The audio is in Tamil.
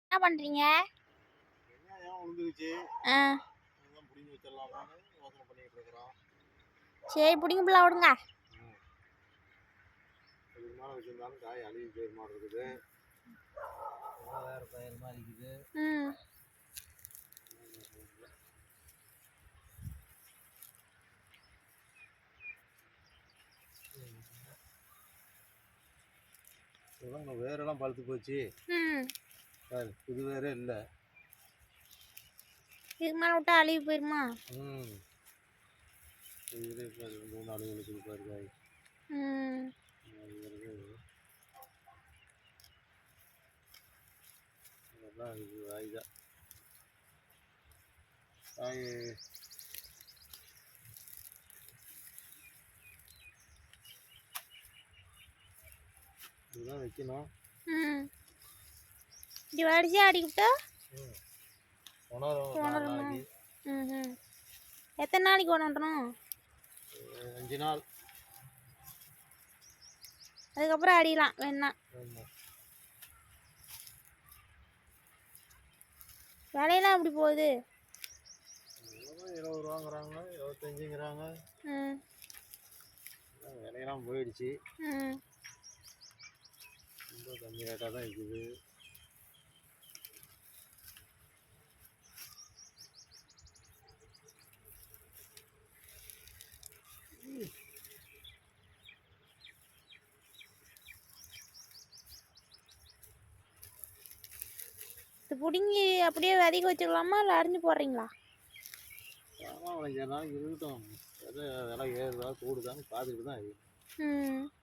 என்ன பண்றீங்க? வெங்காயம் உழுந்துருச்சு. ஆ. அதான் புடிங்கி வச்சிடலாமான்னு யோசனை பண்ணிட்டு இருக்கிறோம். சரி புடிங்க புள்ள விடுங்க. இதுக்கு மேலே வச்சிருந்தாலும் காய் அழுகி போயிரு மாதிரி இருக்குது. வேற பயிர் மாதிரி இருக்குது. ம். இதெல்லாம் வேரெல்லாம் பழுத்து போச்சு. பாரு புது வேரே இல்லை. இதுக்கு மேலே விட்டா அழுகி போயிருமா? இதுல 3-4 இருக்குது பாரு காய். அதெல்லாம் இது காய் தான். காய் இதுதான் வைக்கணும். இப்படி வடிச்சு அடிக்கிட்டா உணருமா? எத்தனை நாளைக்கு உணரணும்? 5 நாள். அதுக்கப்புறம் அடிக்கலாம் வேணா. விலையெல்லாம் எப்படி போகுது? 20 ரூபாங்கிறாங்க, 25ங்கிறாங்க. விலையெல்லாம் போயிடுச்சு. ரொம்ப கம்மி ரேட்டாக தான் இருக்குது. இது பிடுங்கி அப்படியே விதைக்க வச்சுக்கலாமா இல்லை அரிஞ்சு போடுறீங்களா? ஆமாம், 5 நாளைக்கு இருக்கட்டும். விலை ஏறுதா கூடுதான்னு பார்த்துக்கிட்டு தான் இருக்குது.